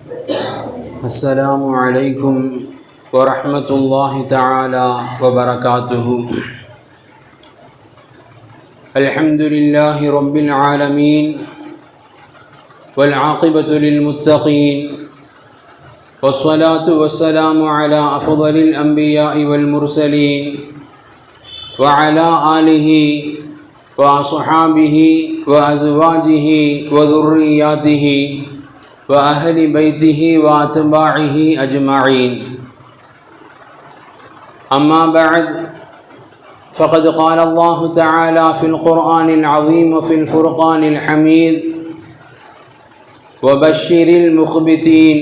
السلام عليكم ورحمة الله تعالى وبركاته. الحمد لله رب العالمين والعاقبة للمتقين والصلاة والسلام على أفضل الأنبياء والمرسلين وعلى آله وأصحابه وأزواجه وذرياته وأهل بيته وأتباعه أجمعين. أما بعد، فقد قال الله تعالى في القرآن العظيم وفي الفرقان الحميد: وبشر المخبتين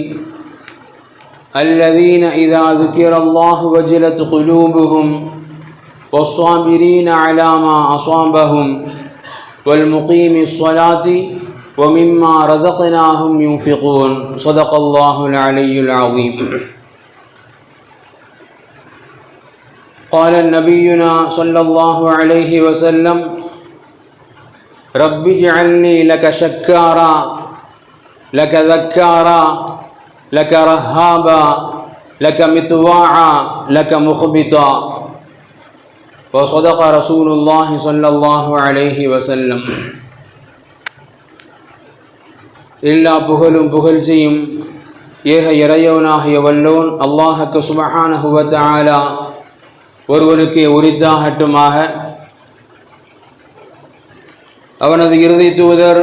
الذين إذا ذكر الله وجلت قلوبهم والصابرين على ما أصابهم والمقيم الصلاة ومما رزقناهم ينفقون. صدق الله العلي العظيم. قال نبينا صلى الله عليه وسلم: رب اجعلني لك شكارا لك ذكارا لك رهابا لك مطواعا لك مخبتا. وصدق رسول الله صلى الله عليه وسلم. எல்லா புகழும் புகழ்ச்சியும் ஏக இறையவனாகிய வல்லோன் அல்லாஹ்வுக்கு சுப்ஹானஹு வ தஆலா ஒருவனுக்கே உரித்தாகட்டுமாக. அவனது இறுதி தூதர்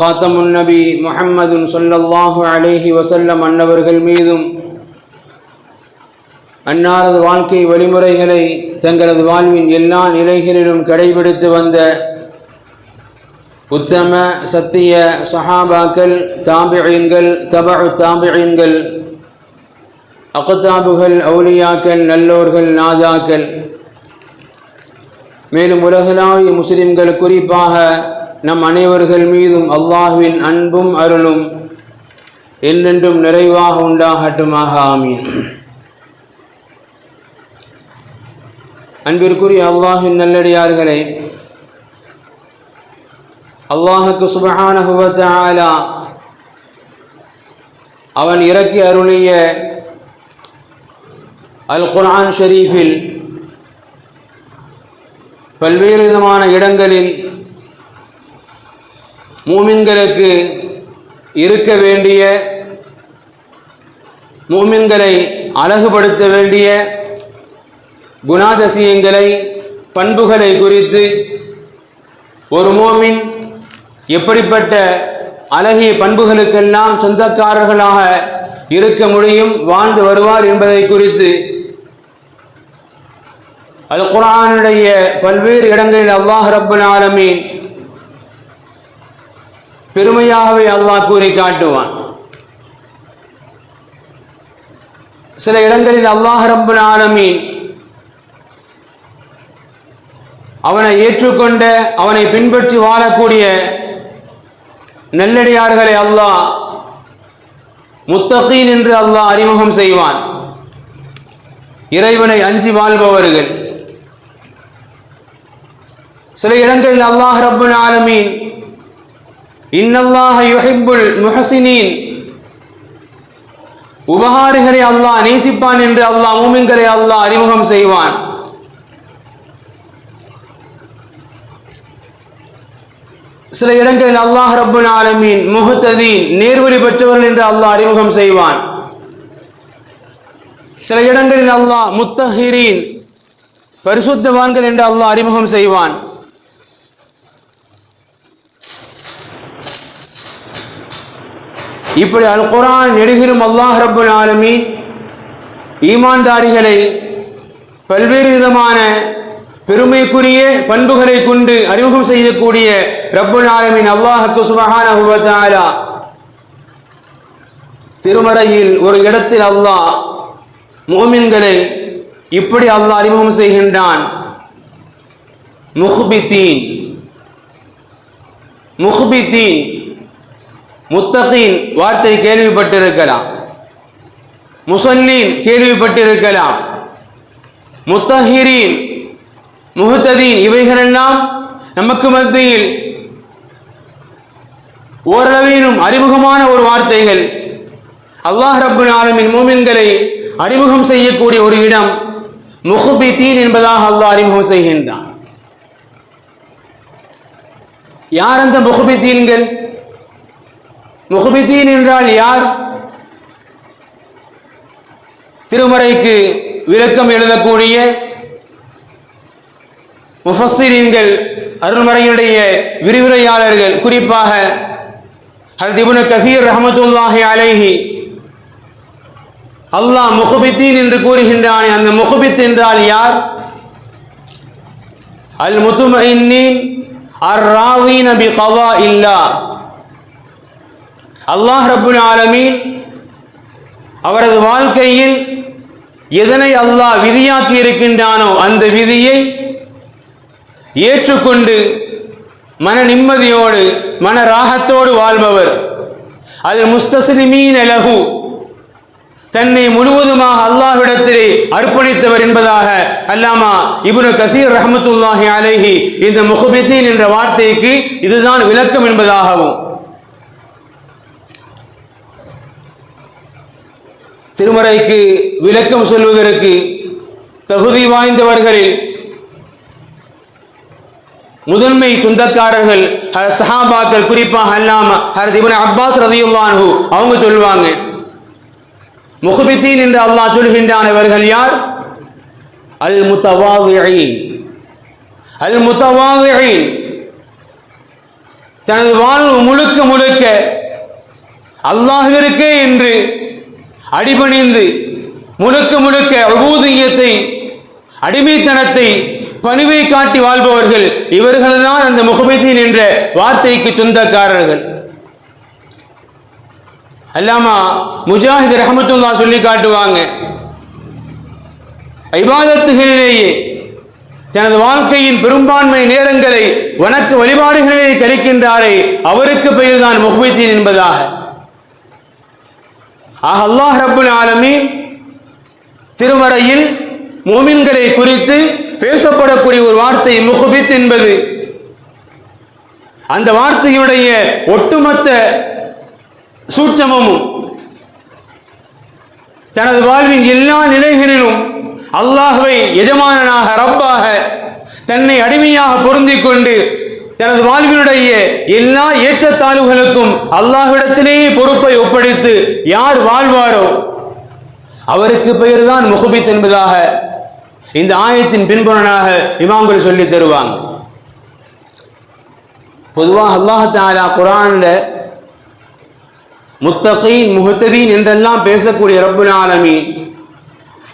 காத்தமுன் நபி முஹம்மதுன் ஸல்லல்லாஹு அலைஹி வஸல்லம் அன்னவர்கள் மீதும் அன்னாரது வாழ்க்கை வழிமுறைகளை தங்களது வாழ்வின் எல்லா நிலைகளிலும் கடைபிடித்து வந்த உத்தம சத்திய சஹாபாக்கள், தாபிஈன்கள், தபஉ தாபிஈன்கள், அக்தாபுகள், அவுலியாக்கள், நல்லோர்கள், நாதாக்கள், மேலும் உலகளாவிய முஸ்லிம்கள், குறிப்பாக நம் அனைவர்கள் மீதும் அல்லாஹ்வின் அன்பும் அருளும் என்றென்றும் நிறைவாக உண்டாகட்டுமாக. ஆமீன். அன்பிற்குரிய அல்லாஹ்வின் நல்லடியார்களே, அல்லாஹ்வுக்கு சுப்ஹானஹு வ தஆலா அவன் இறக்கி அருளிய அல் குர்ஆன் ஷரீஃபில் பல்வேறு விதமான இடங்களில் மூமின்களுக்கு இருக்க வேண்டிய, மூமின்களை அழகுபடுத்த வேண்டிய குணாதிசயங்களை, பண்புகளை குறித்து ஒரு மூமின் எப்படிப்பட்ட அழகிய பண்புகளுக்கெல்லாம் சொந்தக்காரர்களாக இருக்க முடியும், வாழ்ந்து வருவார் என்பதை குறித்து அல் குர்ஆனுடைய பல்வேறு இடங்களில் அல்லாஹ் ரப்பல் ஆலமீன் பெருமையாகவே அல்லாஹ் கூறி காட்டுவான். சில இடங்களில் அல்லாஹ் ரப்பல் ஆலமீன் அவனை ஏற்றுக்கொண்ட, அவனை பின்பற்றி வாழக்கூடிய நல்லடியார்களை அல்லாஹ் முத்தகீன் என்று அல்லாஹ் அறிமுகம் செய்வான். இறைவனை அஞ்சி வாழ்பவர்கள். சில இடங்களில் அல்லாஹ் ரப்பல் ஆலமீன் இன்னல்லாஹ யுஹிப்புல் முஹ்சினீன், உபகாரிகளை அல்லாஹ் நேசிப்பான் என்று அல்லாஹ் மூமின்களை அல்லாஹ் அறிமுகம் செய்வான். சில இடங்களில் அல்லாஹ் ரப்பல் ஆலமீன் முஹ்ததீன், நேர்வழி பெற்றவர்கள் என்று அல்லாஹ் அறிமுகம் செய்வான். சில இடங்களில் அல்லாஹ் முத்தஹிரீன், பரிசுத்தவான்கள் என்று அல்லாஹ் அறிமுகம் செய்வான். இப்படி அல் குர்ஆன் நெடுகிலும் அல்லாஹ் ரப்பல் ஆலமீன் ஈமான்தாரிகளை பல்வேறு விதமான பெருமைக்குரிய பண்புகளை கொண்டு அறிமுகம் செய்யக்கூடிய ரப்பல் ஆலமீன் அல்லாஹ்வுக்கு சுப்ஹானஹு வ தஆலா திருமறையில் ஒரு இடத்தில் அல்லாஹ் முஃமின்களை இப்படி அல்லாஹ் அறிமுகம் செய்கின்றான்: முஹ்பிதீன். முஹ்பிதீன், முத்தகீன் வார்த்தை கேள்விப்பட்டிருக்கலாம், முஸல்லீன் கேள்விப்பட்டிருக்கலாம், முத்தஹிரீன், முஹ்ததீன், இவைகளெல்லாம் நமக்கு மத்தியில் ஓரளவிலும் அறிமுகமான ஒரு வார்த்தைகள். அல்லாஹ் ரப்புல் ஆலமீன் மூமின்களை அறிமுகம் செய்யக்கூடிய ஒரு இடம் முஹ்பிதீன் என்பதாக அல்லாஹ் அறிமுகம் செய்கின்றான். யார் அந்த முஹ்பிதீன்கள்? முஹ்பிதீன் என்றால் யார்? திருமறைக்கு விளக்கம் எழுதக்கூடிய முஃபஸ்ஸிரீன்கள், அருள்மறையினுடைய விரிவுரையாளர்கள், குறிப்பாக ஹஜ்ரத் இப்னு கஸீர் ரஹ்மத்துல்லாஹி அலைஹி அல்லாஹ் முஹ்பிதீன் என்று கூறுகின்றானே, அந்த முஹ்பித் என்றால் யார்? அல் முத்மஇன்னீன் அர்-ராதீன பிகதாஇல்லாஹ். அல்லாஹ் ரப்புல் ஆலமீன் அவரது வாழ்க்கையில் எதனை அல்லாஹ் விதியாக்கி இருக்கின்றானோ அந்த விதியை ஏற்றுக்கொண்டு மன நிம்மதியோடு மன ராகத்தோடு வாழ்பவர். அல் முஸ்தஸ்லிமீன லஹு, தன்னை முழுவதுமாக அல்லாஹ்விடத்திலே அர்ப்பணித்தவர் என்பதாக அல்லாமா இப்னு கஸீர் ரஹ்மத்துல்லாஹி அலைஹி இந்த முஹ்பிதீன் என்ற வார்த்தைக்கு இதுதான் விளக்கம் என்பதாகவும், திருமறைக்கு விளக்கம் சொல்வதற்கு தகுதி வாய்ந்தவர்களில் முதன்மை சொந்தக்காரர்கள் சஹாபாக்கள், குறிப்பாக அல்லாமா ஹஜ்ரத் இப்னு அப்பாஸ் ரலியல்லாஹு அன்ஹு அவங்க சொல்வாங்க, முஹ்பிதீன் என்று அல்லாஹ் சொல்கின்றான் இவர்கள் யார்? அல் முத்தவாதிஈன். அல் முத்தவாதிஈன் தனது வாழ்வு முழுக்க முழுக்க அல்லாஹ்விற்கே என்று அடிபணிந்து முழுக்க முழுக்க உபூதியத்தை, அடிமைத்தனத்தை, பணிவை காட்டி வாழ்பவர்கள். இவர்கள்தான் அந்த முஹ்பிதீன் என்ற வார்த்தைக்கு சொந்தக்காரர்கள். அல்லாமா முஜாஹித் ரஹ்மத்துல்லாஹ் சொல்லி காட்டுவாங்க, இபாதத்துகளிலேயே தனது வாழ்க்கையின் பெரும்பான்மை நேரங்களை வணக்க வழிபாடுகளிலே கழிக்கின்றாரே அவருக்கு பெயர்தான் முஹ்பிதீன் என்பதாக. அல்லாஹ் ரப்புல் ஆலமீன் திருமறையில் மூமின்களை குறித்து பேசப்படக்கூடிய ஒரு வார்த்தை முஹ்பித் என்பது. அந்த வார்த்தையுடைய ஒட்டுமொத்த சூட்சமும் தனது வாழ்வின் எல்லா நிலைகளிலும் அல்லாஹ்வை எஜமானனாக, ரப்பாக, தன்னை அடிமையாக பொருந்திக் கொண்டு தனது வாழ்வினுடைய எல்லா ஏற்றத்தாழ்வுகளுக்கும் அல்லாஹ்விடத்திலேயே பொறுப்பை ஒப்படைத்து யார் வாழ்வாரோ அவருக்கு பெயர்தான் முஹ்பித் என்பதாக இந்த ஆயத்தின் பின்புலனாக இமாம்கள் சொல்லி தருவாங்க. பொதுவாக அல்லாஹ் தஆலா குர்ஆன்ல முத்தகீன், முஹ்ததீன் என்றெல்லாம் பேசக்கூடிய ரப்புல் ஆலமீன்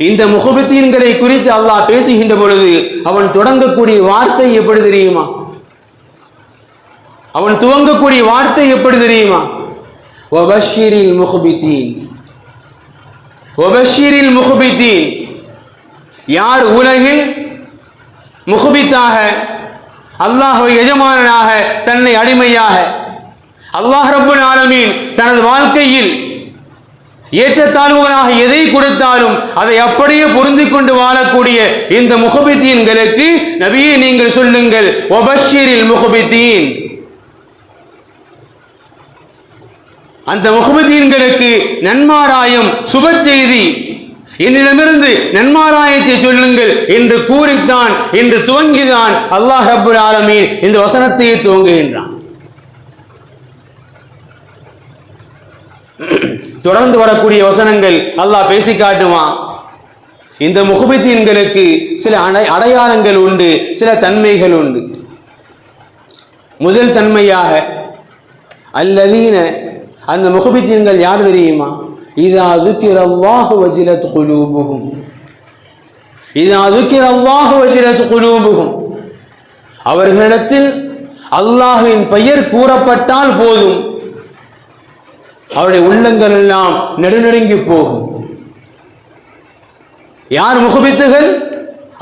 இந்த முஹ்பிதீன்களை குறித்து அல்லாஹ் பேசுகின்ற பொழுது அவன் தொடங்கக்கூடிய வார்த்தை எப்படி தெரியுமா? அவன் துவங்கக்கூடிய வார்த்தை எப்படி தெரியுமா? வபஷ்ஷிரில் முஹ்பிதீன். வபஷ்ஷிரில் முஹ்பிதீன், யார் உலகில் முஹ்பித்தாக, அல்லாஹ்வை எஜமானனாக, தன்னை அடிமையாக, அல்லாஹ் ரப்புல் ஆலமீன் தனது வாழ்க்கையில் ஏற்றத்தாழ்வுகளாக எதை கொடுத்தாலும் அதை அப்படியே பொருந்திக் கொண்டு வாழக்கூடிய இந்த முஹ்பிதீன்களுக்கு நபியே நீங்கள் சொல்லுங்கள், வபஷ்ஷிரில் முஹ்பிதீன். அந்த முஹ்பிதீன்களுக்கு நன்மாராயம், சுப செய்தி, என்னிடமிருந்து நன்மாராயத்தை சொல்லுங்கள் என்று கூறித்தான், என்று துவங்கிதான் அல்லாஹ் ரப்புல் ஆலமீன் இந்த வசனத்தையே துவங்குகின்றான். தொடர்ந்து வரக்கூடிய வசனங்கள் அல்லாஹ் பேசி காட்டுவான். இந்த முஹ்பிதீன்களுக்கு சில அடையாளங்கள் உண்டு, சில தன்மைகள் உண்டு. முதல் தன்மையாக அல்லதீன, அந்த முஹ்பிதீன்கள் யார் தெரியுமா? இதா ذுக்கிரல்லாஹு வஜிலத் குலூபுஹும். இதா ذுக்கிரல்லாஹு வஜிலத் குலூபுஹும், அவர்களிடத்தில் அல்லாஹ்வின் பெயர் கூறப்பட்டால் போதும் அவருடைய உள்ளங்கள் எல்லாம் நடுநடுங்கி போகும். யார் முஹ்பித்துகள்?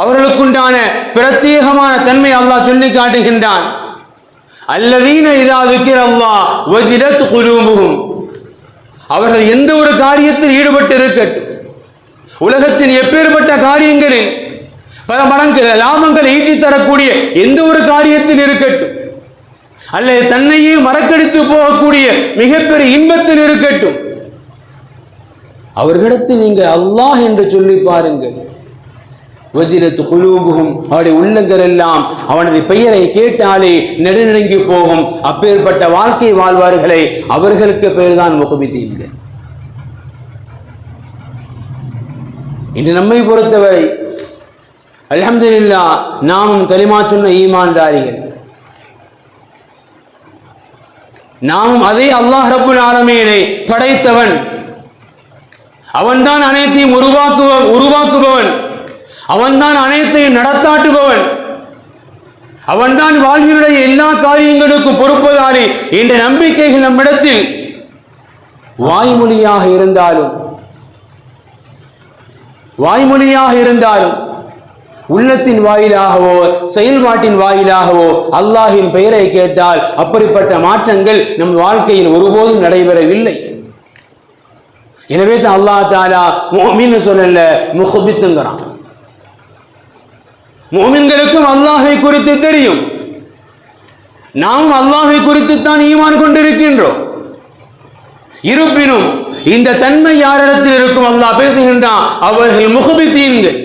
அவர்களுக்குண்டான பிரத்யேகமான தன்மை அல்லாஹ் சொல்லி காட்டுகின்றான். அல்லதீன இதா ذுக்கிரல்லாஹ் வஜிலத் குலூபுஹும், அவர்கள் எந்த ஒரு காரியத்தில் ஈடுபட்டு இருக்கட்டும், உலகத்தின் எப்பேற்பட்ட காரியங்களில் பல மடங்கு லாபங்களை ஈட்டி தரக்கூடிய எந்த ஒரு காரியத்தில் இருக்கட்டும், அல்லது தன்னையே மறக்கடித்து போகக்கூடிய மிகப்பெரிய இன்பத்தில் இருக்கட்டும், அவர்களிடத்தில் நீங்கள் அல்லாஹ் என்று சொல்லி பாருங்கள். வஜிலத்து குலூபுஹும், அவருடைய உள்ளங்கள் எல்லாம் அவனது பெயரை கேட்டாலே நெடுநடுங்கி போகும். அப்பேற்பட்ட வாழ்க்கை வாழ்வார்களே, அவர்களுக்கு பெயர்தான் முஹ்பிதீன்கள். இன்று நம்மை பொறுத்தவரை அல்ஹம்துலில்லாஹ் நாமும் கலிமா சொன்ன ஈமான்தாரிகள். நாமும் அதே அல்லாஹ் ரப்புல் ஆலமீனை படைத்தவன், அவன்தான் அனைத்தையும் உருவாக்குபவன், அவன்தான் அனைத்தையும் நடத்தாட்டுபவன், அவன்தான் வாழ்வினுடைய எல்லா காரியங்களுக்கும் பொறுப்பதாரி என்ற நம்பிக்கைகள் நம்மிடத்தில் வாய்மொழியாக இருந்தாலும் உள்ளத்தின் வாயிலாகவோ செயல்பாட்டின் வாயிலாகவோ அல்லாஹின் பெயரை கேட்டால் அப்படிப்பட்ட மாற்றங்கள் நம் வாழ்க்கையில் ஒருபோதும் நடைபெறவில்லை. எனவே தான் அல்லாஹ் தஆலா முஃமின் சொல்லல, முஹ்பித்ங்கறான். முஃமின்களுக்கும் அல்லாஹ்வை குறித்து தெரியும். நாம் அல்லாஹ்வை குறித்து தான் ஈமான் கொண்டிருக்கின்றோம். இருப்பினும் இந்த தன்மை யாரிடத்தில் இருக்கும்? அல்லாஹ் பேசுகின்றான், அவர்கள் முஹ்பிதீன்கள்.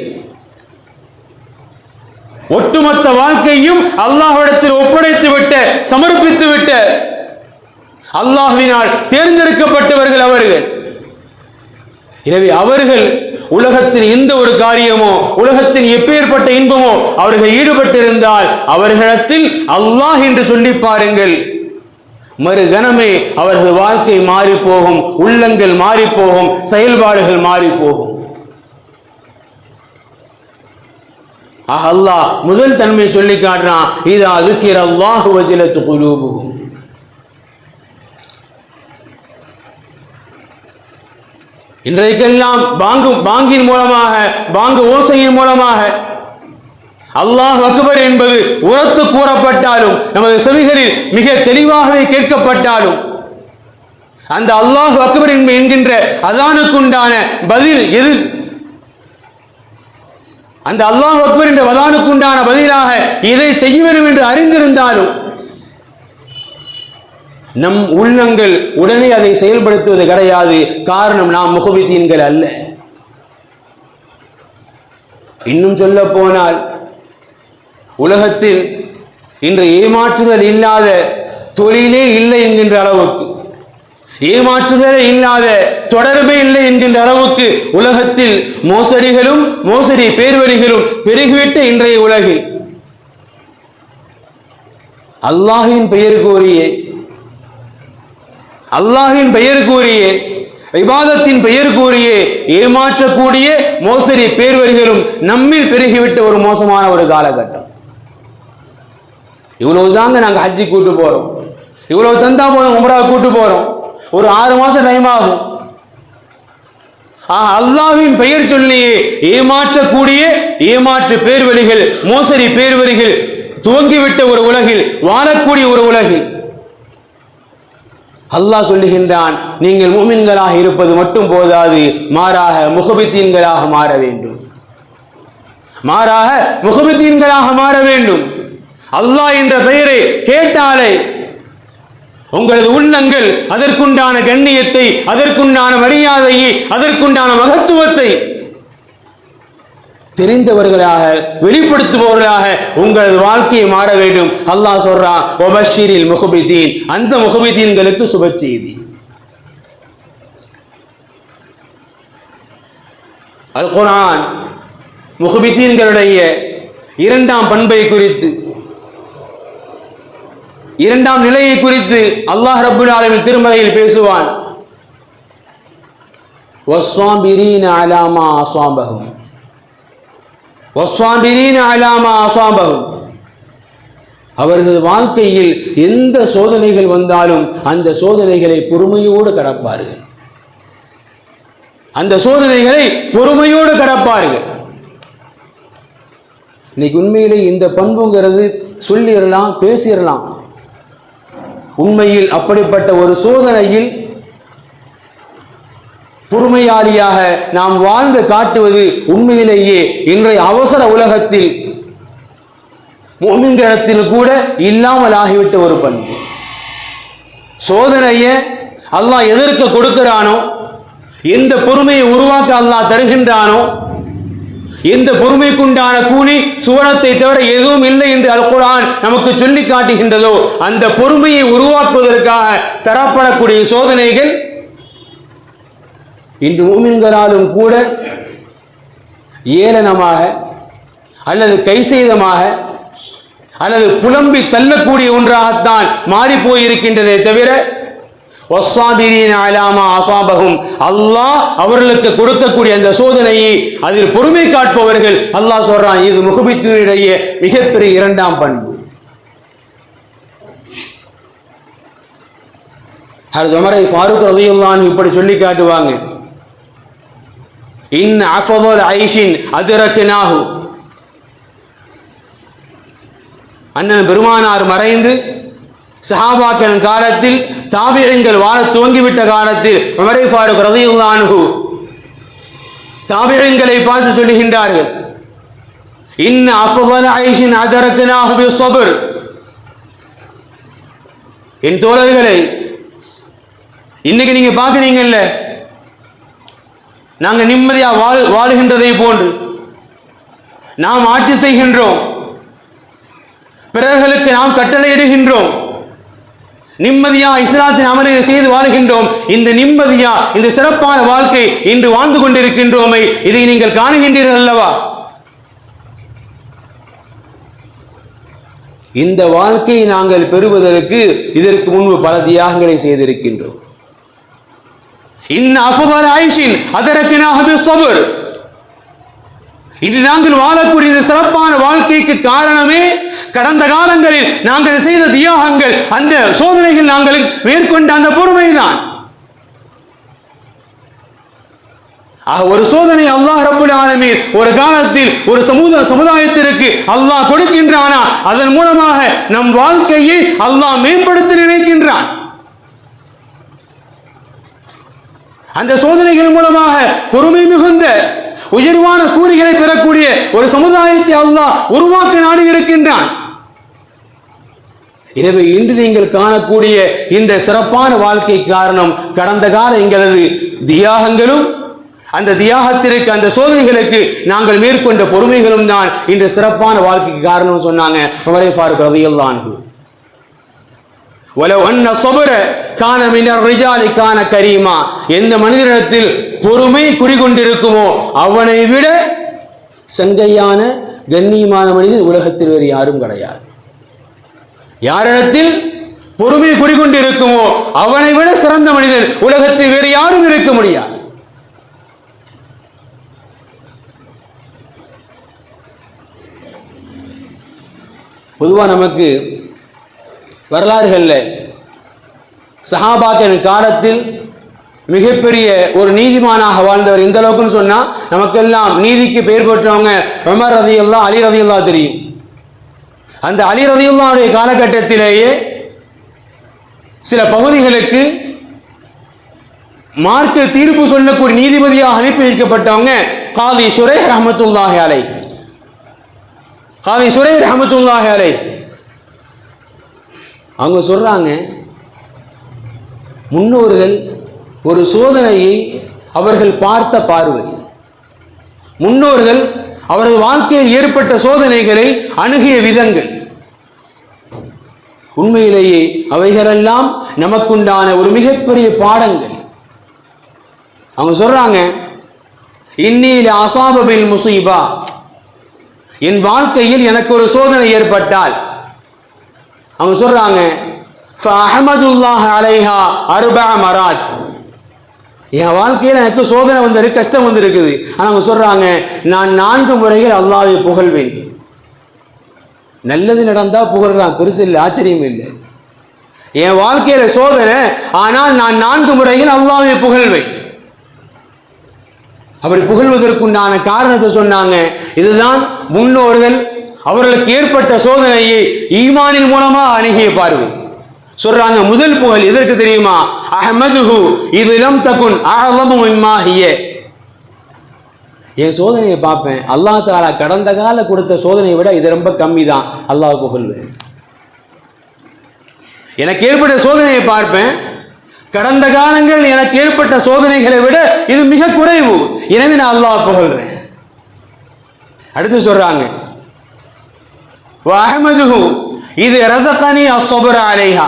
ஒட்டுமொத்த வாழ்க்கையும் அல்லாஹ்விடத்தில் ஒப்படைத்து விட்ட, சமர்ப்பித்து விட்ட, அல்லாஹ்வினால் தேர்ந்தெடுக்கப்பட்டவர்கள் அவர்கள். எனவே அவர்கள் உலகத்தின் எந்த ஒரு காரியமோ, உலகத்தின் எப்பேற்பட்ட இன்பமோ அவர்கள் ஈடுபட்டிருந்தால் அவர்களிடத்தில் அல்லாஹ் என்று சொல்லி பாருங்கள், மறுகணமே அவர்கள் வாழ்க்கை மாறி போகும், உள்ளங்கள் மாறி போகும், செயல்பாடுகள் மாறி போகும். அல்லாஹ் முதல் தன்மை சொல்லி காட்டுறான், இதா ذுக்கிரல்லாஹு வஜிலத்து குலூபுஹும். இன்றைக்கெல்லாம் பாங்கின் மூலமாக, பாங்கு ஓசையின் மூலமாக அல்லாஹ் அக்பர் என்பது உரத்து கூறப்பட்டாலும், நமது செவிகளில் மிக தெளிவாகவே கேட்கப்பட்டாலும், அந்த அல்லாஹ் அக்பர் என்கின்ற அதானுக்குண்டான பதில் எது? அந்த அல்லாஹ் அக்பர் என்ற அதானுக்குண்டான பதிலாக இதை செய்ய வேண்டும் என்று அறிந்திருந்தாலும் நம் உள்ளங்கள் உடனே அதை செயல்படுத்துவது கிடையாது. காரணம், நாம் முஹ்பிதீன்கள் அல்ல. இன்னும் சொல்ல போனால் உலகத்தில் இன்று ஏமாற்றுதல் இல்லாத தொழிலே இல்லை என்கின்ற அளவுக்கு, ஏமாற்றுதலே இல்லாத தொடர்பே இல்லை என்கின்ற அளவுக்கு உலகத்தில் மோசடிகளும் மோசடி பேர்வழிகளும் பெருகிவிட்ட இன்றைய உலகில் அல்லாஹ்வின் பெயர் கூறியே இபாதத்தின் பெயர் கூறியே ஏமாற்றக்கூடிய மோசடி பேர்வழிகளும் நம்மில் பெருகிவிட்ட ஒரு மோசமான ஒரு காலகட்டம். இவ்வளவு தாங்க நாங்கள் ஹஜ்ஜி கூட்டு போறோம், இவ்வளவு தந்தா போறோம், உம்ரா கூட்டு போறோம், ஒரு 6 மாசம் டைம் ஆகும். அல்லாஹ்வின் பெயர் சொல்லியே ஏமாற்றக்கூடிய ஏமாற்று பேர்வழிகள், மோசடி பேர்வழிகள் துவங்கிவிட்ட ஒரு உலகில், வாழக்கூடிய ஒரு உலகில் அல்லாஹ் சொல்லுகின்றான், நீங்கள் முஃமின்களாக இருப்பது மட்டும் போதாது, மாறாக முஹ்பிதீன்களாக மாற வேண்டும். மாறாக முஹ்பிதீன்களாக மாற வேண்டும். அல்லாஹ் என்ற பெயரை கேட்டாலே உங்களது உள்ளங்கள் அதற்குண்டான கண்ணியத்தை, அதற்குண்டான மரியாதையை, அதற்குண்டான மகத்துவத்தை தெரிந்தவர்களாக, வெளிப்படுத்துபவர்களாக உங்களது வாழ்க்கையை மாற வேண்டும். அல்லாஹ் சொல்றான், வபஷிரில் முஹ்பிதீன், அந்த முஹ்பிதீன்களுக்கு சுப செய்தி. அல் குர்ஆன் முஹ்பிதீன்களுடைய 2ஆம் பண்பை குறித்து, 2ஆம் நிலையை குறித்து அல்லாஹ் ரப்புல் ஆலமீன் திருமறையில் பேசுவான். வஸ்ஸாபிரீன அலா மா அஸாபஹும், வஸ்ஸாபிரீன அலா மா அஸாபஹும். அவர்கள் வாழ்க்கையில் எந்த சோதனைகள் வந்தாலும் அந்த சோதனைகளை பொறுமையோடு கடப்பார்கள். அந்த சோதனைகளை பொறுமையோடு கடப்பார்கள். இன்னைக்கு உண்மையிலே இந்த பண்புங்கிறது சொல்லிடலாம், பேசிடலாம். உண்மையில் அப்படிப்பட்ட ஒரு சோதனையில் பொறுமையாளியாக நாம் வாழ்ந்து காட்டுவது உண்மையிலேயே இன்றைய அவசர உலகத்தில் முஃமின்களிடத்தில் கூட இல்லாமல் ஆகிவிட்ட ஒரு பண்பு. சோதனையை அல்லாஹ் எதற்கு கொடுக்கிறானோ, எந்த பொறுமையை உருவாக்க அல்லாஹ் தருகின்றானோ, எந்த பொறுமைக்குண்டான கூலி சுவனத்தை தவிர எதுவும் இல்லை என்று அல் குர்ஆன் நமக்கு சொல்லி காட்டுகின்றதோ, அந்த பொறுமையை உருவாக்குவதற்காக தரப்படக்கூடிய சோதனைகள் இன்று மூமின்களாலும் கூட ஏளனமாக அல்லது கைசேதமாக அல்லது புலம்பி தள்ளக்கூடிய ஒன்றாகத்தான் மாறி போயிருக்கின்றதே தவிர அல்லாஹ் அவர்களுக்கு கொடுக்கக்கூடிய அந்த சோதனையை அதில் பொறுமை காட்பவர்கள் அல்லாஹ் சொல்றான், இது முஹ்பித்துடைய மிகப்பெரிய இரண்டாம் பண்பு. ஹஜ்ரத் உமர் ஃபாரூக் ரலியல்லாஹு அன்ஹு இப்படி சொல்லி காட்டுவாங்க, இன் அஃதல் ஐஷின் அத்ரக்னாஹு. அண்ணன் பெருமானார் மறைந்து சஹாபாக்கள் காலத்தில் தாபிஈன்கள் வாழ துவங்கிவிட்ட காலத்தில் உமர் ஃபாரூக் ரலியல்லாஹு அன்ஹு தாபிஈன்களை பார்த்து சொல்லுகின்றார்கள், இன் அஃதல் ஐஷின் அத்ரக்னாஹு பிஸ்ஸப்ர். என் தோழர்களே, இன்னைக்கு நீங்க பார்க்கிறீங்கல்ல, நாங்க நிம்மதியா வாழுகின்றதை போன்று நாம் ஆட்சி செய்கின்றோம், பிறர்களுக்கு நாம் கட்டளையிடுகின்றோம், நிம்மதியா இஸ்லாத்தின் அமலை செய்து வாழ்கின்றோம். இந்த நிம்மதியா இந்த சிறப்பான வாழ்க்கை இன்று வாழ்ந்து கொண்டிருக்கின்றோமே, இதை நீங்கள் காணுகின்றீர்கள் அல்லவா? இந்த வாழ்க்கையை நாங்கள் பெறுவதற்கு இதற்கு முன்பு பல தியாகங்களை செய்திருக்கின்றோம். இன்று நாங்கள் வாழக்கூடிய இந்த சிறப்பான வாழ்க்கைக்கு காரணமே கடந்த காலங்களில் நாங்கள் செய்த தியாகங்கள், அந்த சோதனைகள் நாங்கள் மேற்கொண்ட அந்த பொறுமைதான். ஒரு சோதனை அல்லாஹ் ரப்புல் ஆலமீன் ஒரு காலத்தில் ஒரு சமுதாயத்திற்கு அல்லாஹ் கொடுக்கின்றானா, அதன் மூலமாக நம் வாழ்க்கையை அல்லாஹ் மேம்படுத்த நினைக்கின்றான். அந்த சோதனைகள் மூலமாக பொறுமை மிகுந்த உயர்வான கூலிகளை பெறக்கூடிய ஒரு சமுதாயத்தை அல்லாஹ் உருவாக்க நாடி இருக்கின்றான். எனவே இன்று நீங்கள் காணக்கூடிய இந்த சிறப்பான வாழ்க்கை காரணம் கடந்த கால எங்களது தியாகங்களும், அந்த தியாகத்திற்கு அந்த சோதனைகளுக்கு நாங்கள் மேற்கொண்ட பொறுமைகளும் தான் இன்று சிறப்பான வாழ்க்கைக்கு காரணம் சொன்னாங்க உமர் ஃபாரூக் ரலியல்லாஹு அன்ஹு. வலவ் அன்ன ஸப்ர கான மினர் ரிஜாலி கான கரீமா. எந்த மனிதனிடத்தில் பொறுமை குறிகொண்டிருக்குமோ அவனை விட சங்கையான கண்ணியமான மனிதன் உலகத்தில் வேறு யாரும் கிடையாது. யாரிடத்தில் பொறுமை குறிகொண்டிருக்குமோ அவனை விட சிறந்த மனிதன் உலகத்தில் வேறு யாரும் இருக்க முடியாது. பொதுவாக நமக்கு வரலாறுகளில் சஹாபாக்கள் காலத்தில் மிகப்பெரிய ஒரு நீதிமானாக வாழ்ந்தவர் எந்த அளவுக்குன்னு சொன்னா, நமக்கெல்லாம் நீதிக்கு பெயர் பெற்றவங்க உமர் ரலியல்லாஹு, அலி ரலியல்லாஹு தெரியும். அந்த அலி ரலியல்லாஹுடைய காலகட்டத்திலேயே சில பகுதிகளுக்கு மார்க்க தீர்ப்பு சொல்லக்கூடிய நீதிபதியாக அனுப்பி வைக்கப்பட்டவங்க காதி ஷுரைஹ் ரஹ்மத்துல்லாஹி அலைஹ். காதி ஷுரைஹ் ரஹ்மத்துல்லாஹி அலைஹ் அவங்க சொல்றாங்க, முன்னோர்கள் ஒரு சோதனையை அவர்கள் பார்த்த பார்வை, முன்னோர்கள் அவரது வாழ்க்கையில் ஏற்பட்ட சோதனைகளை அணுகிய விதங்கள், உண்மையிலேயே அவைகளெல்லாம் நமக்குண்டான ஒரு மிகப்பெரிய பாடங்கள். அவங்க சொல்றாங்க, இன்னில அசாபபில் முசீபா, என் வாழ்க்கையில் எனக்கு ஒரு சோதனை ஏற்பட்டால், அவங்க சொல்றாங்க ஃபஅஹமதுல்லாஹ் அலைஹா அர்பஅ மராத், என் வாழ்க்கையில் எனக்கு சோதனை வந்திருக்கு, கஷ்டம் வந்திருக்குது. ஆனால் அவங்க சொல்றாங்க, நான் 4 முறைகள் அல்லாஹ்வை புகழ்வேன். நல்லது நடந்தா புகழ்றான், பெருசு இல்லை, ஆச்சரியம் இல்லை. என் வாழ்க்கையில சோதனை, ஆனால் நான் 4 முறைகள் அல்லாஹ்வை புகழ்வேன். அப்படி புகழ்வதற்குண்டான காரணத்தை சொன்னாங்க. இதுதான் முன்னோர்கள் அவர்களுக்கு ஏற்பட்ட சோதனையை ஈமானின் மூலமாக அணுகிய பார்வை. சொல்றாங்க, முதல் புகழ் எதற்கு தெரியுமா? அஹ்மதுஹு இது லம் தகுன் அஅலமு மிம்மா ஹிய. என் சோதனையை பார்ப்பேன், அல்லாஹ் தஆலா கடந்த கால கொடுத்த சோதனையை விட இது ரொம்ப கம்மி தான், அல்லாஹ் புகழ்வேன். எனக்கு ஏற்பட்ட சோதனையை பார்ப்பேன், கடந்த காலங்கள் எனக்கு ஏற்பட்ட சோதனைகளை விட இது மிக குறைவு. எனவே நான் அல்லாஹ் புகழ்றேன். அடுத்து சொல்றாங்க, வஅஹ்மதுஹு இது ரஸகனி அஸ்ஸப்ர அலைஹா.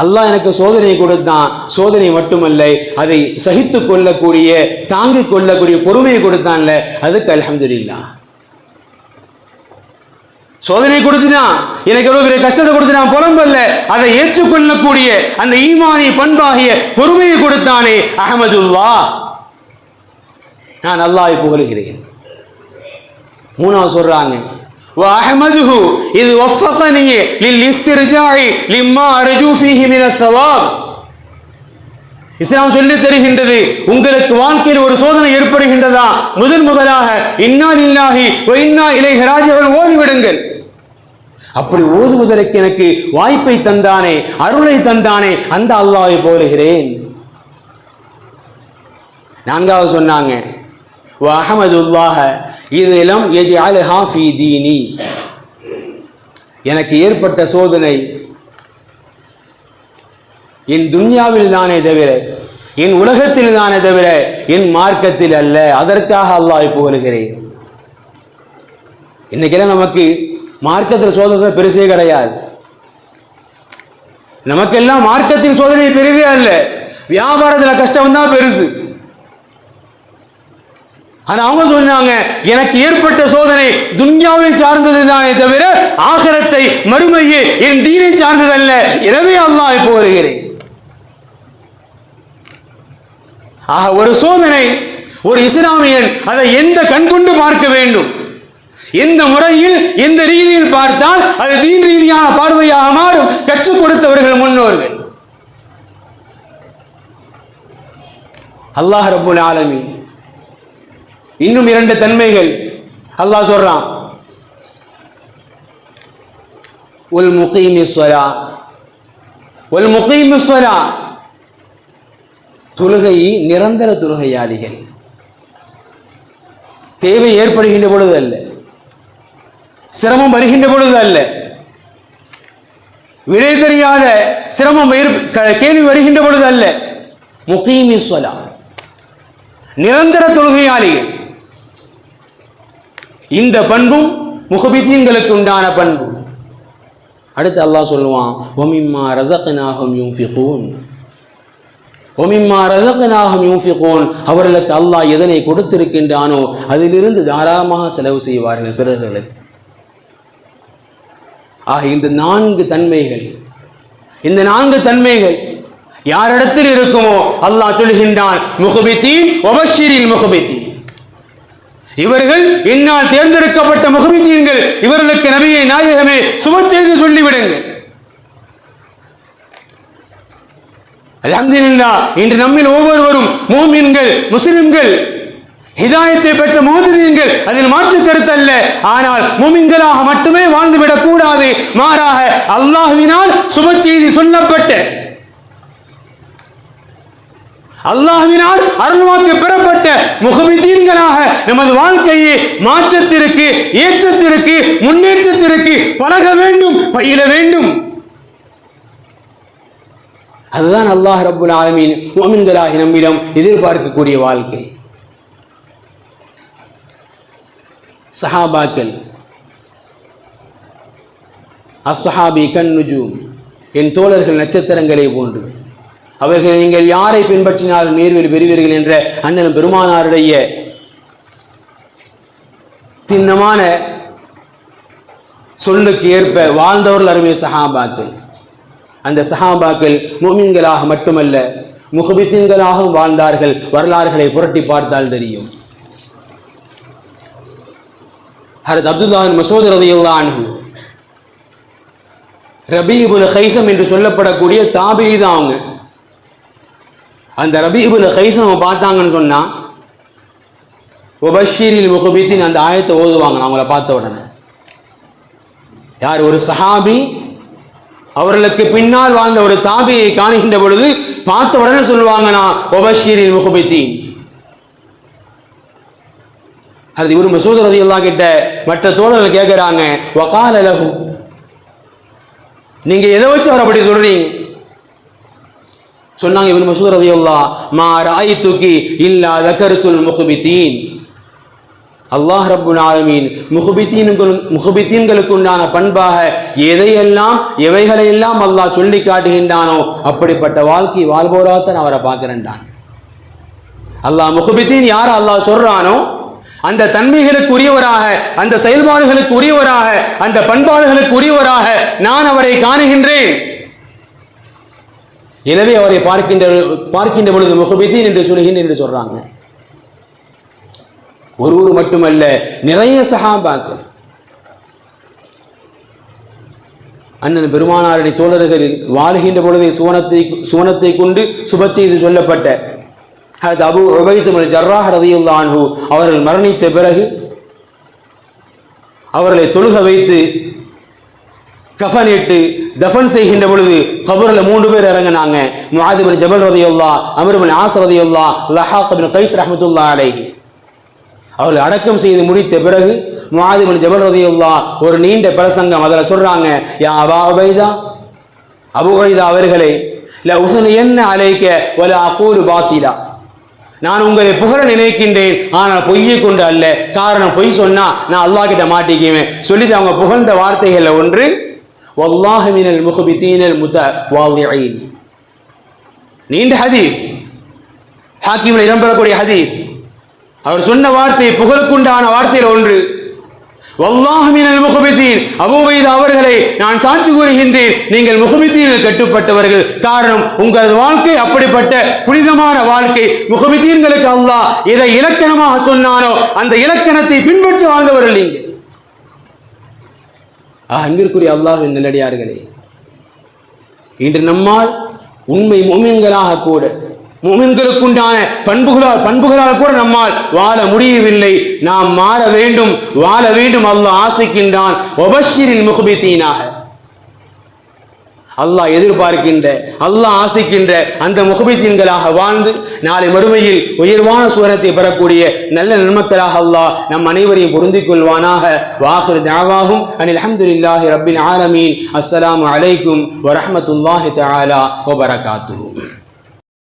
அல்லாஹ் எனக்கு சோதனை கொடுத்தான். சோதனை மட்டுமல்ல, அதை சகித்துக் கொள்ளக்கூடிய, தாங்கிக் கொள்ளக்கூடிய பொறுமையை கொடுத்தான்ல, அதுக்கு அல்ஹம்துலில்லாஹ். சோதனை கொடுத்துட்டான், எனக்கு எவ்வளவு பெரிய கஷ்டத்தை கொடுத்துட்டான் புலம்பல்ல, அதை ஏற்றுக்கொள்ளக்கூடிய அந்த ஈமானிய பண்பாகிய பொறுமையை கொடுத்தானே அஹ்மதுல்லாஹ், நான் அல்லாஹ்வை புகழுகிறேன். மூணாவது சொல்றாங்க, வஅஹ்மதுஹு இது வஃபகனி லில்-இஸ்திர்ஜாஇ லிம்மா அர்ஜூ ஃபீஹி மின ஸவாப். இஸ்லாம் சொல்லி தருகின்றது, உங்களுக்கு வாழ்க்கையில் ஒரு சோதனை ஏற்படுகின்றதா, முதலாக இன்னா லில்லாஹி வ இன்னா இலைஹி ராஜிஊன் ஓதிவிடுங்கள். அப்படி ஓதுவதற்கு எனக்கு வாய்ப்பை தந்தானே, அருளை தந்தானே, அந்த அல்லாஹ்வை புகழுகிறேன். நான்காவது சொன்னாங்க, வஅஹ்மதுல்லாஹ இதெல்லாம் யஜ்அல்ஹா ஃபீ தீனி. எனக்கு ஏற்பட்ட சோதனை என் துன்யாவில் தானே தவிர, என் உலகத்தில் தானே தவிர என் மார்க்கத்தில் அல்ல. அதற்காக அல்லாஹ்வை புகழுகிறேன். இன்னைக்கெல்லாம் நமக்கு மார்க்கத்தில் சோதனை பெருசே கிடையாது. நமக்கெல்லாம் மார்க்கத்தின் சோதனை பெருசே அல்ல, வியாபாரத்தில் கஷ்டம் தான் பெருசு. ஆனா அவங்க சொன்னாங்க, எனக்கு ஏற்பட்ட சோதனை துன்யாவை சார்ந்தது தானே தவிர ஆகிரத்தை, மறுமையை, என் தீனை சார்ந்ததல்ல. எனவே அல்லாஹ்வை புகழுகிறேன். ஆக ஒரு சோதனை, ஒரு இஸ்லாமியன் அதை எந்த கண் கொண்டு பார்க்க வேண்டும், எந்த முறையில், எந்த ரீதியில் பார்த்தால் அது தீன் ரீதியான பார்வையாக மாறும். கற்றுக் கொடுத்தவர்கள் முன்னோர்கள். அல்லாஹ் ரப்புல் ஆலமீன் இன்னும் இரண்டு தன்மைகள் அல்லாஹ் சொல்றான், வல் முகீமிஸ் ஸலா வல் முகீமிஸ் ஸலா, தொழுகை நிரந்தர தொழுகையாளிகள். தேவை ஏற்படுகின்ற பொழுது அல்ல, சிரமம் வருகின்ற பொழுது அல்ல, விடை தெரியாத சிரமம் கேள்வி வருகின்ற பொழுது அல்ல. முகீமிஸ் ஸலா, நிரந்தர தொழுகையாளிகள். இந்த பண்பும் முஹ்பிதீன்களுக்கு உண்டான பண்பு. அடுத்து அல்லாஹ் சொல்லுவான், வமிம்மா ரஸக்னாஹும் யுன்ஃபிகூன். வமிம்மா ரஸக்னாஹும் யுன்ஃபிகூன், அவர்களுக்கு அல்லாஹ் எதனை கொடுத்திருக்கின்றானோ அதிலிருந்து தாராளமாக செலவு செய்வார்கள் பிறர்களுக்கு. ஆக இந்த நான்கு தன்மைகள், இந்த நான்கு தன்மைகள் யாரிடத்தில் இருக்குமோ அல்லாஹ் சொல்கின்றான், முஹ்பிதீன் வபஷிரில் முஹ்பிதீன், இவர்கள் என்னால் தேர்ந்தெடுக்கப்பட்ட முஹ்பிதீன்கள், இவர்களுக்கு நபியை நாயகமே சுப செய்தி சொல்லிவிடுங்கள். அல்ஹம்துலில்லாஹ், இன்று நம்மில் ஒவ்வொருவரும் மூமின்கள், முஸ்லிம்கள், ஹிதாயத்தை பெற்ற முஹ்திதீன்கள், அதில் மாற்று கருத்தல்ல. ஆனால் மூமின்களாக மட்டுமே வாழ்ந்துவிடக் கூடாது. மாறாக அல்லாஹ்வினால் சுப செய்தி சொல்லப்பட்ட, அல்லாஹ்வினால் அருள்வாக்கு பெறப்பட்ட முஹ்பிதீன்களாக நமது வாழ்க்கையை மாற்றத்திற்கு, ஏற்றத்திற்கு, முன்னேற்றத்திற்கு பழக வேண்டும், பயில வேண்டும். அதுதான் அல்லாஹ் ரப்புல் ஆலமீன் முஃமின்களாகி நம்மிடம் எதிர்பார்க்கக்கூடிய வாழ்க்கை. சஹாபாக்கள், அஸ்ஸஹாபி கன்னுஜூம், என் தோழர்கள் நட்சத்திரங்களை போன்று, அவர்கள் நீங்கள் யாரை பின்பற்றினாலும் நேர்வழி பெறுவீர்கள் என்ற அண்ணன் பெருமானாருடைய திண்ணமான சொல்லுக்கு ஏற்ப வாழ்ந்தவர்கள் அருமை சஹாபாக்கள். அந்த சஹாபாக்கள் முஃமின்களாக மட்டுமல்ல முஹ்பிதீன்களாகவும் வாழ்ந்தார்கள். வரலாறுகளை புரட்டி பார்த்தால் தெரியும். ஹஜ்ரத் அப்துல்லாஹ் பின் மஸ்ஊத் ரலியல்லாஹு அன்ஹு, ரபீ இப்னு கைஸம் என்று சொல்லப்படக்கூடிய தாபிஈ தான் அவங்க. அந்த ரபீ இப்னு கைஸம் பார்த்தாங்கன்னு சொன்னா வபஷிரில் முஹ்பிதீன் அந்த ஆயத்தை ஓதுவாங்க அவங்கள பார்த்த உடனே. யார்? ஒரு சஹாபி அவர்களுக்கு பின்னால் வாழ்ந்த ஒரு தாபியை காணுகின்ற பொழுது பார்த்த உடனே சொல்லுவாங்கன்னா வபஷிரில் முஹ்பிதீன். அது இப்னு மஸ்ஊத் ரலியல்லாஹு கிட்ட மற்ற தோழர்கள் கேட்கிறாங்க, வகால லஹு, நீங்க எதை வச்சு அவர் அப்படி சொல்றீங்க? சொன்னாங்க இப்னு மஸ்ஊத் ரலியல்லாஹு மா ரஅய்துகி இல்லா ذكرத்துல் முஹ்பிதீன். அல்லாஹ் ரப்புல் ஆலமீன் முஹ்பிதீன்களுக்கு உண்டான பண்பாக எவைகளையெல்லாம் அல்லாஹ் சொல்லி காட்டுகின்றானோ அப்படிப்பட்ட வாழ்க்கை வாழ்வோராத்தான் அவரை பார்க்கிறேன்டான். அல்லாஹ் முஹ்பிதீன் யார் அல்லாஹ் சொல்றானோ அந்த தன்மைகளுக்கு உரியவராக, அந்த செயல்பாடுகளுக்கு உரியவராக, அந்த பண்பாடுகளுக்கு உரியவராக நான் அவரை காணுகின்றேன். எனவே அவரை பார்க்கின்ற பொழுது முஹ்பிதீன் என்று சொல்கின்றேன் என்று சொல்றாங்க. ஒருவர் மட்டுமல்ல, நிறைய சஹாபாக்கள் அண்ணன் பெருமானாருடைய தோழர்களில் வாழ்கின்ற பொழுதே சுவனத்தை கொண்டு சுபச்செய்து சொல்லப்பட்ட அபூ உபைத் இப்னு ஜர்ராஹ் ரலியல்லாஹு அன்ஹு அவர்கள் மரணித்த பிறகு அவர்களை தொழுக வைத்து கஃனிட்டு தஃபன் செய்கின்ற பொழுது கபரில் 3 பேர் இறங்கினாங்க. முஆத் இப்னு ஜபல் ரலியல்லாஹு, அம்ர் இப்னு ஆஸ் ரலியல்லாஹு, லஹாக் இப்னு கைஸ் ரஹ்மத்துல்லாஹி அலைஹி. அவர்கள் அடக்கம் செய்து முடித்த பிறகு முஆத் இப்னு ஜபல் ரலியல்லாஹு ஒரு நீண்ட பிரசங்கம் அதில் சொல்றாங்க, யா அபா உபைதா, அபூ உபைதா அவர்களே, லா உஸ்னியன்ன அலைக வலா அகூலு பாத்திலா, நான் உங்களை புகழ நினைக்கின்றேன், ஆனால் பொய்யை கொண்டு அல்ல. காரணம், பொய் சொன்னா நான் அல்லாஹ் கிட்ட மாட்டிக்குவேன் சொல்லிட்டு அவங்க புகழ்ந்த வார்த்தைகள்ல ஒன்று வல்லாஹி மினல் முஹ்பிதீனல் முத்தவாதிஈன். நீண்ட ஹதீஸ், ஹாக்கிமில் இடம்பெறக்கூடிய ஹதீஸ். அவர் சொன்ன வார்த்தை புகழுக்குண்டான வார்த்தையில் ஒன்று வல்லாஹி மினல் முஹ்பிதீன். அபூ உபைதா அவர்களை நான் சாட்சி கூறுகின்றேன், நீங்கள் முஹ்பிதீனில் கட்டுப்பட்டவர்கள். காரணம், உங்களது வாழ்க்கை அப்படிப்பட்ட புனிதமான வாழ்க்கை. முஹ்பிதீன்களுக்கு அல்லாஹ் எதை இலக்கணமாக சொன்னானோ அந்த இலக்கணத்தை பின்பற்றி வாழ்ந்தவர்கள் நீங்கள். அன்பிற்குரிய அல்லாஹ்வின் நல்லடியார்களே, இன்று நம்மால் உண்மை முஃமின்களாக கூட, முஃமின்களுக்குண்டான பண்புகளால் கூட நம்மால் வாழ முடியவில்லை. நாம் மாற வேண்டும், வாழ வேண்டும். அல்லாஹ் ஆசைக்கின்றான். வபஷ்ஷிரில் முஹ்பிதீனாக, அல்லாஹ் எதிர்பார்க்கின்ற, அல்லாஹ் ஆசைக்கின்ற அந்த முஹ்பிதீன்களாக வாழ்ந்து நாளை மறுமையில் உயர்வான சுவனத்தை பெறக்கூடிய நல்ல நன்மக்களாக அல்லாஹ் நம் அனைவரையும் பொருந்திக் கொள்வானாக. வாஹிரு தஅவாஹும் அனில் ஹம்துலில்லாஹி ரப்பில் ஆலமீன். அஸ்ஸலாமு அலைக்கும் வரஹ்மத்துல்லாஹி தஆலா வபரகாத்துஹு.